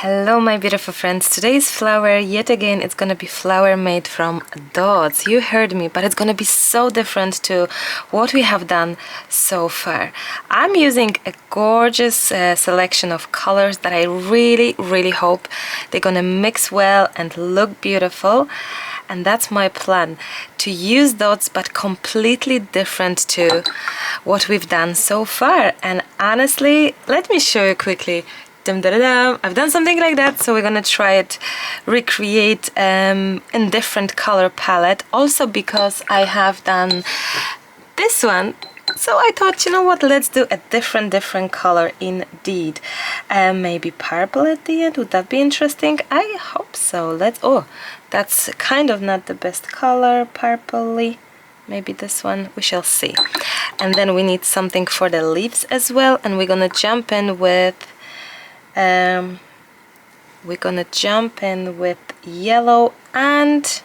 Hello my beautiful friends, today's flower yet again it's gonna be flower made from dots. You heard me, but it's gonna be so different to what we have done so far. I'm using a gorgeous selection of colors that I really hope they're gonna mix well and look beautiful. And that's my plan, to use dots but completely different to what we've done so far. And honestly, let me show you quickly. I've done something like that, so we're gonna try it, recreate in different color palette. Also because I have done this one, so I thought, you know what, let's do a different color indeed. Maybe purple at the end, would that be interesting? I hope so. That's kind of not the best color, purpley. Maybe this one, we shall see. And then we need something for the leaves as well, and we're gonna jump in with yellow and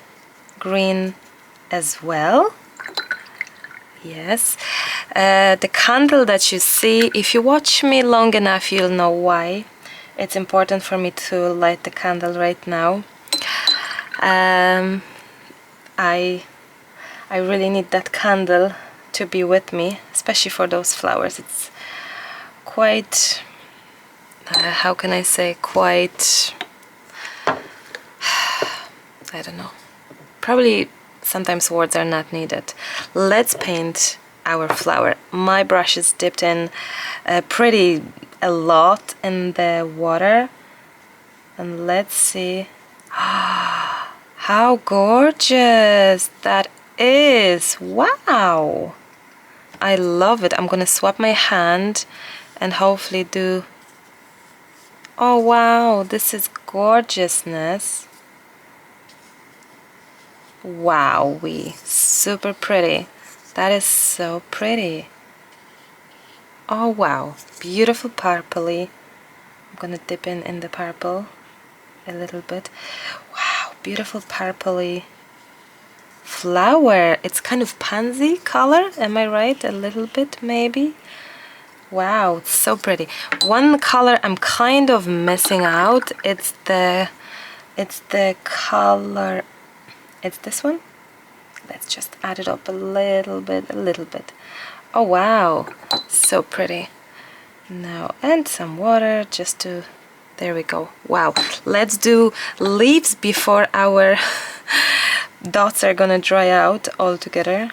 green as well. Yes, the candle that you see, if you watch me long enough, you'll know why. It's important for me to light the candle right now. I really need that candle to be with me, especially for those flowers. It's quite... how can I say, quite, I don't know, probably sometimes words are not needed. Let's paint our flower. My brush is dipped in a lot in the water, and let's see how gorgeous that is. Wow, I love it. I'm gonna swap my hand and hopefully do... Oh wow, this is gorgeousness. Wowee, super pretty. That is so pretty. Oh wow, beautiful purpley. I'm gonna dip in the purple a little bit. Wow, beautiful purpley flower. It's kind of pansy color, am I right? A little bit maybe. Wow, it's so pretty. One color I'm kind of missing out. It's the color. It's this one. Let's just add it up a little bit. Oh wow, so pretty. Now, and some water just to... There we go. Wow. Let's do leaves before our dots are gonna dry out altogether.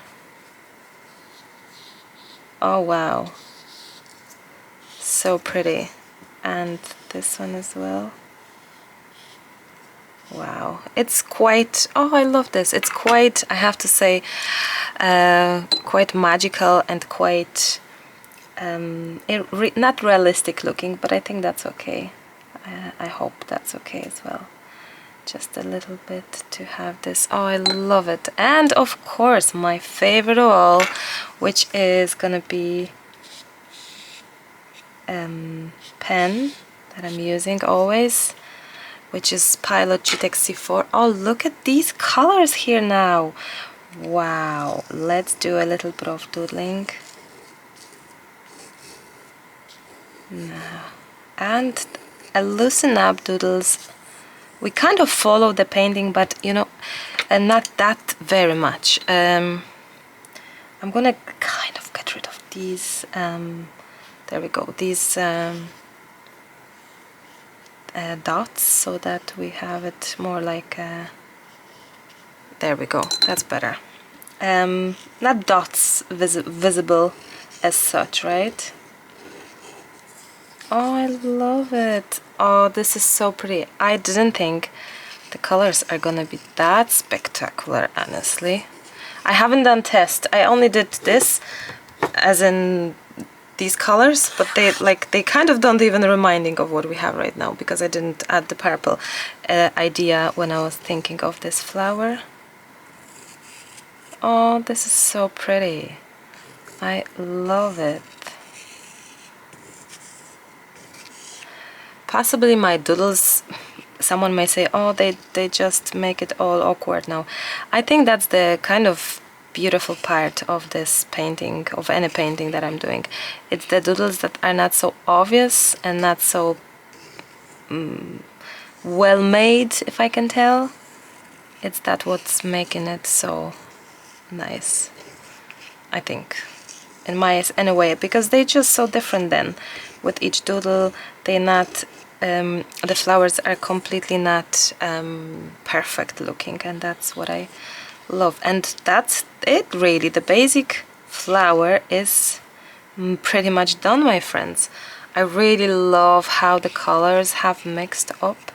Oh wow. So pretty. And this one as well. Wow, it's quite... oh, I love this. It's quite, I have to say, quite magical and quite not realistic looking, but I think that's okay. I hope that's okay as well. Just a little bit to have this. Oh, I love it. And of course my favorite of all, which is gonna be pen that I'm using always, which is Pilot GTEx C4. Oh, look at these colors here now. Wow, let's do a little bit of doodling now. And a loosen up doodles. We kind of follow the painting, but you know, not that very much. I'm gonna kind of get rid of these there we go, these dots, so that we have it more like there we go, that's better. Not dots visible as such, right? Oh, I love it. Oh, this is so pretty. I didn't think the colors are gonna be that spectacular, honestly. I haven't done test. I only did this, as in these colors, but they kind of don't even reminding of what we have right now, because I didn't add the purple idea when I was thinking of this flower. Oh, this is so pretty. I love it. Possibly my doodles, someone may say, oh, they just make it all awkward now. I think that's the kind of beautiful part of this painting, of any painting that I'm doing. It's the doodles that are not so obvious and not so well made, if I can tell. It's that what's making it so nice, I think, in my eyes anyway, because they're just so different then. With each doodle, they're not, the flowers are completely not perfect looking, and that's what I love. And that's it really. The basic flower is pretty much done, my friends. I really love how the colors have mixed up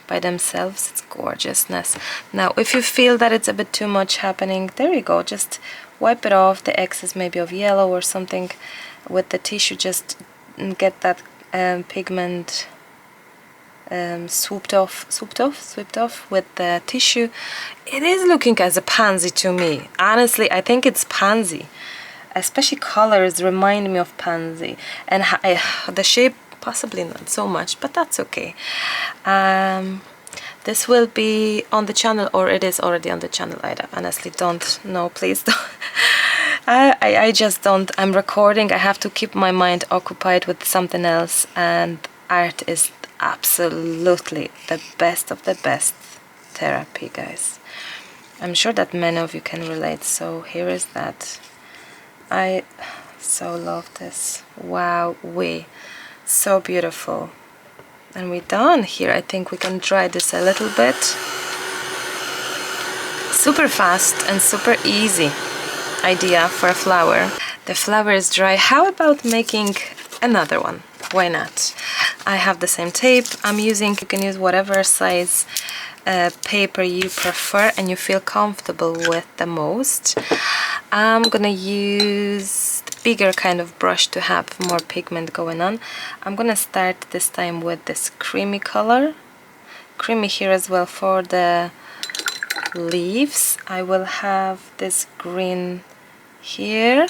by themselves. It's gorgeousness. Now if you feel that it's a bit too much happening, there you go, just wipe it off, the excess maybe of yellow or something with the tissue. Just get that pigment swept off with the tissue. It is looking as a pansy to me. Honestly, I think it's pansy. Especially colors remind me of pansy, and the shape possibly not so much, but that's okay. This will be on the channel, or it is already on the channel. I honestly don't know, please don't. I just don't. I'm recording, I have to keep my mind occupied with something else, and art is absolutely the best of the best therapy, guys. I'm sure that many of you can relate, so here is that. I so love this. Wow, so beautiful. And we're done here. I think we can dry this a little bit. Super fast and super easy idea for a flower. The flower is dry. How about making another one? Why not? I have the same tape I'm using. You can use whatever size paper you prefer and you feel comfortable with the most. I'm gonna use the bigger kind of brush to have more pigment going on. I'm gonna start this time with this creamy color. Creamy here as well for the leaves. I will have this green here,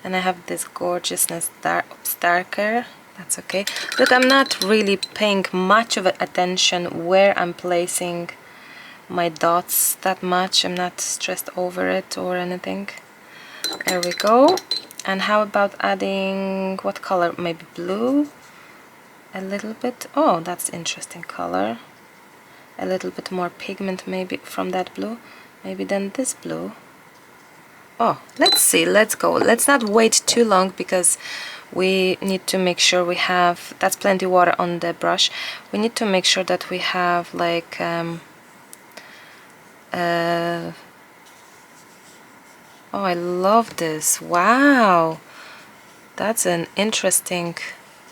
and I have this gorgeousness darker. That's okay. Look, I'm not really paying much of attention where I'm placing my dots that much. I'm not stressed over it or anything. There we go. And how about adding, what color? Maybe blue? A little bit. Oh, that's interesting color. A little bit more pigment maybe from that blue. Maybe then this blue. Oh, let's see. Let's go. Let's not wait too long because we need to make sure we have, that's plenty water on the brush. We need to make sure that we have like oh, I love this. Wow, that's an interesting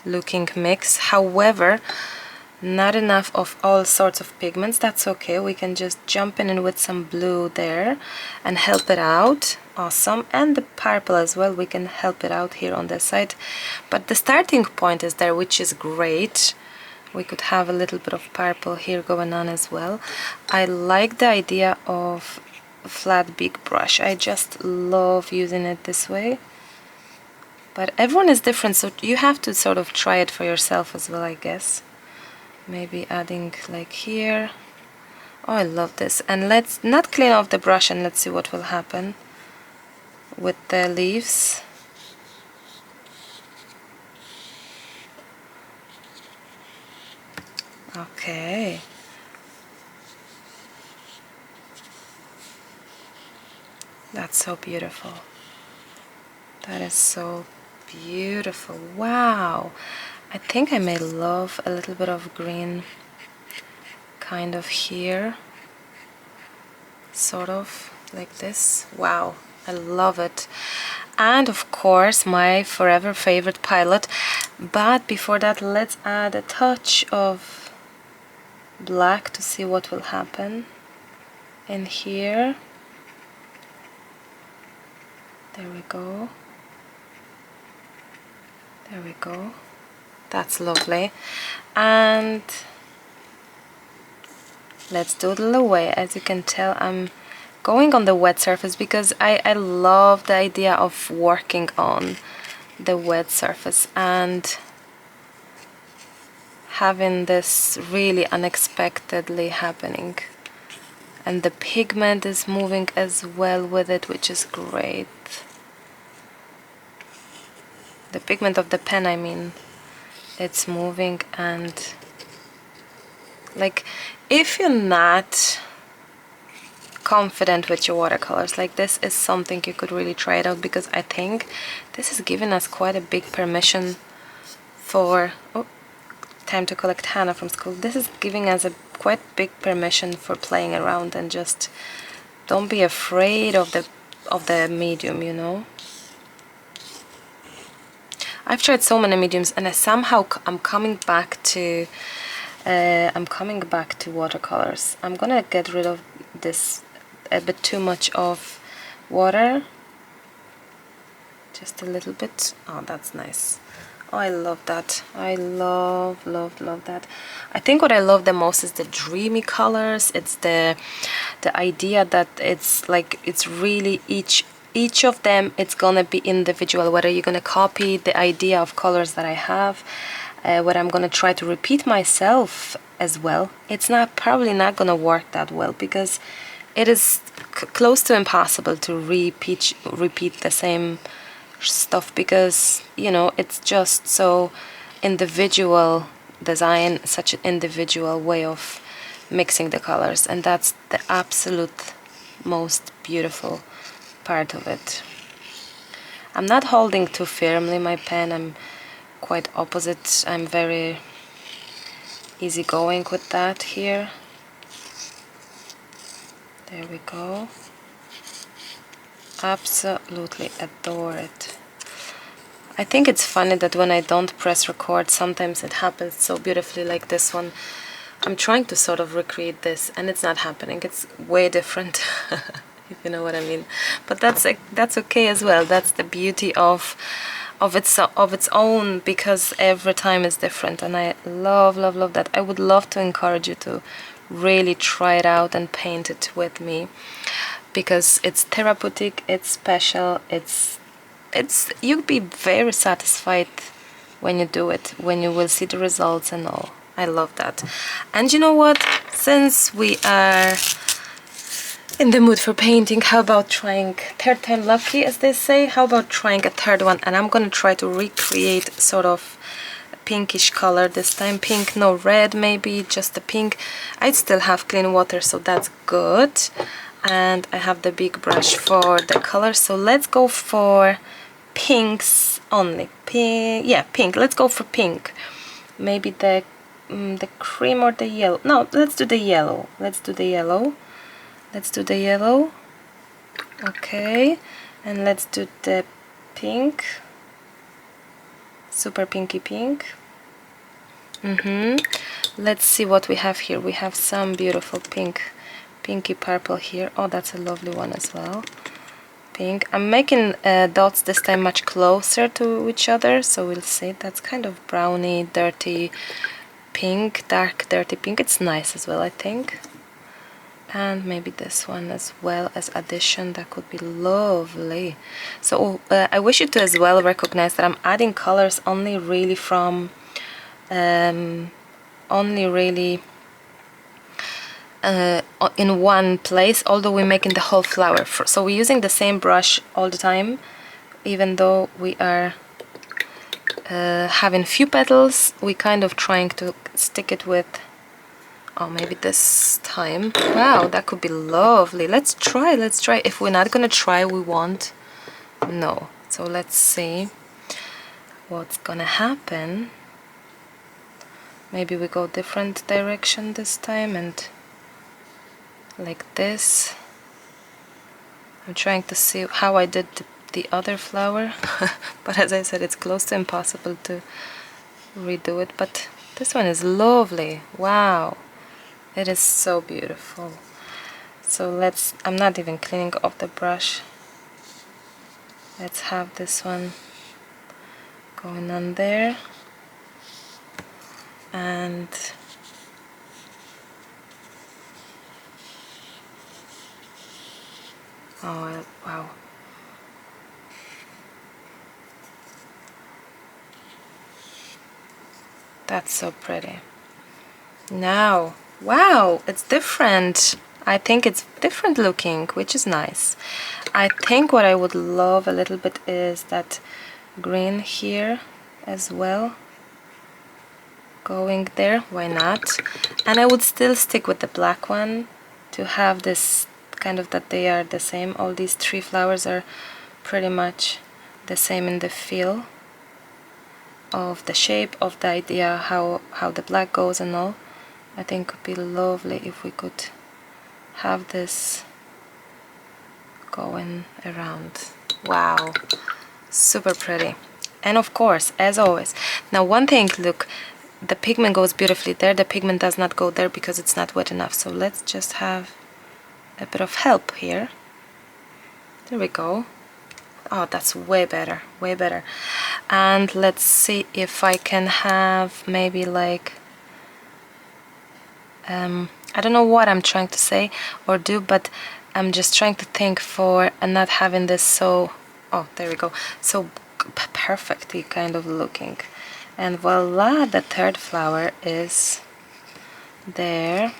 looking mix. However, not enough of all sorts of pigments. That's okay. We can just jump in with some blue there and help it out. Awesome. And the purple as well, we can help it out here on the side. But the starting point is there, which is great. We could have a little bit of purple here going on as well. I like the idea of a flat big brush. I just love using it this way. But everyone is different, so you have to sort of try it for yourself as well, I guess. Maybe adding like here. Oh, I love this. And let's not clean off the brush and let's see what will happen with the leaves. Okay. That's so beautiful. That is so beautiful. Wow. I think I may love a little bit of green kind of here. Sort of like this. Wow. I love it. And of course my forever favorite pilot. But before that, let's add a touch of black to see what will happen in here. There we go. There we go. That's lovely. And let's doodle away. As you can tell, I'm going on the wet surface because I love the idea of working on the wet surface and having this really unexpectedly happening. And the pigment is moving as well with it, which is great. The pigment of the pen, I mean, it's moving and Like, if you're not confident with your watercolors, like, this is something you could really try it out, because I think this is giving us quite a big permission for, oh, time to collect Hannah from school. This is giving us a quite big permission for playing around, and just don't be afraid of the medium, you know. I've tried so many mediums, and I'm coming back to watercolors. I'm gonna get rid of this a bit too much of water, just a little bit. Oh, that's nice. Oh, I love that. I love that. I think what I love the most is the dreamy colors. It's the idea that it's like, it's really each of them, it's gonna be individual, whether you're gonna copy the idea of colors that I have, whether I'm gonna try to repeat myself as well. It's probably not gonna work that well, because it is close to impossible to repeat the same stuff, because, you know, it's just so individual design, such an individual way of mixing the colors, and that's the absolute most beautiful part of it. I'm not holding too firmly my pen. I'm quite opposite. I'm very easygoing with that here. There we go. Absolutely adore it. I think it's funny that when I don't press record, sometimes it happens so beautifully, like this one. I'm trying to sort of recreate this, and it's not happening. It's way different, if you know what I mean. But that's okay as well. That's the beauty of its own, because every time is different, and I love that. I would love to encourage you to really try it out and paint it with me, because it's therapeutic, it's special, it's you'll be very satisfied when you do it, when you will see the results and all. I love that. And you know what, since we are in the mood for painting, how about trying third time lucky, as they say? How about trying a third one? And I'm gonna try to recreate sort of a pinkish color this time. Pink, no red, maybe just a pink. I still have clean water, so that's good. And I have the big brush for the color, so let's go for pinks only. Pink, yeah, pink. Let's go for pink. Maybe the cream or the yellow. No, let's do the yellow. Let's do the yellow. Let's do the yellow. Okay, and let's do the pink. Super pinky pink. Let's see what we have here. We have some beautiful pinky purple here. Oh, that's a lovely one as well. Pink. I'm making dots this time much closer to each other, so we'll see. That's kind of browny, dirty pink, dark dirty pink. It's nice as well, I think. And maybe this one as well as addition. That could be lovely. So I wish you to as well recognize that I'm adding colors only really from in one place, although we're making the whole flower. So we're using the same brush all the time, even though we are having few petals. We kind of trying to stick it with, oh, maybe this time. Wow, that could be lovely. Let's try. If we're not gonna try, we won't know. So let's see what's gonna happen. Maybe we go different direction this time, and like this. I'm trying to see how I did the other flower, but as I said, it's close to impossible to redo it. But this one is lovely. Wow, it is so beautiful. So I'm not even cleaning off the brush. Let's have this one going on there. And oh, wow. That's so pretty. Now, wow, it's different. I think it's different looking, which is nice. I think what I would love a little bit is that green here as well. Going there, why not? And I would still stick with the black one to have this kind of that they are the same. All these three flowers are pretty much the same in the feel of the shape, of the idea, how the black goes and all. I think it would be lovely if we could have this going around. Wow, super pretty. And of course, as always, now one thing, look, the pigment goes beautifully there, the pigment does not go there because it's not wet enough. So let's just have a bit of help here. There we go. Oh, that's way better, way better. And let's see if I can have maybe like I don't know what I'm trying to say or do, but I'm just trying to think for and not having this so, oh, there we go, so perfectly kind of looking. And voila, the third flower is there.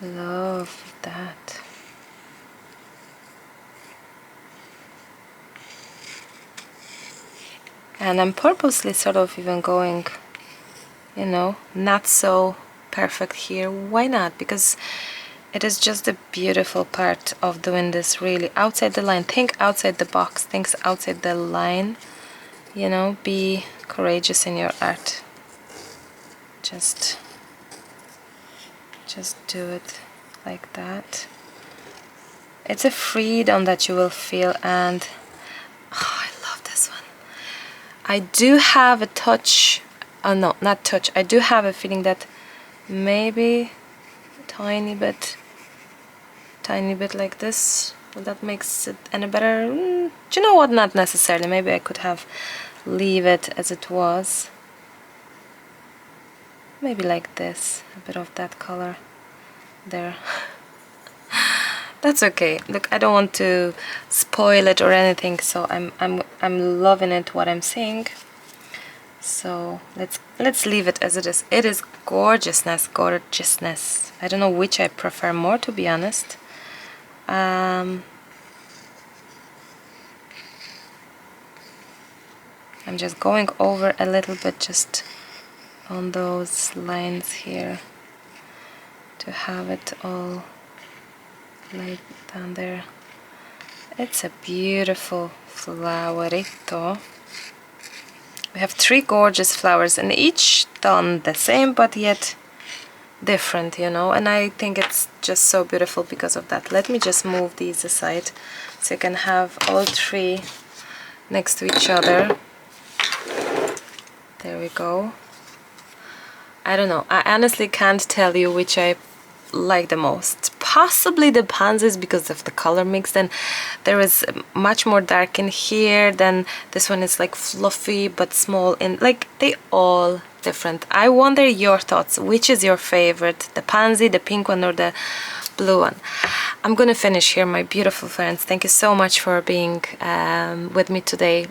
Love that. And I'm purposely sort of even going, you know, not so perfect here. Why not? Because it is just the beautiful part of doing this, really outside the line. Think outside the box, think outside the line, you know, be courageous in your art. Just do it like that. It's a freedom that you will feel, and oh, I love this one. I do have a touch, oh no, not touch, I do have a feeling that maybe tiny bit like this, that makes it any better. Do you know what, not necessarily, maybe I could have leave it as it was, maybe like this, a bit of that color there. That's okay. Look, I don't want to spoil it or anything, so I'm loving it what I'm seeing. So let's leave it as it is. It is gorgeousness, gorgeousness. I don't know which I prefer more, to be honest. I'm just going over a little bit just on those lines here to have it all laid down there. It's a beautiful flowerito. We have three gorgeous flowers, and each done the same but yet different, you know, and I think it's just so beautiful because of that. Let me just move these aside so you can have all three next to each other. There we go. I don't know, I honestly can't tell you which I like the most. Possibly the pansies because of the color mix. Then there is much more dark in here, then this one is like fluffy but small, and like they all different. I wonder your thoughts, which is your favorite, the pansy, the pink one, or the blue one? I'm gonna finish here, my beautiful friends. Thank you so much for being with me today,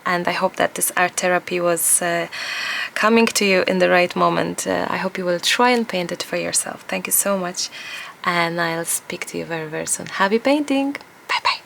and I hope that this art therapy was coming to you in the right moment. I hope you will try and paint it for yourself. Thank you so much, and I'll speak to you very, very soon. Happy painting! Bye bye!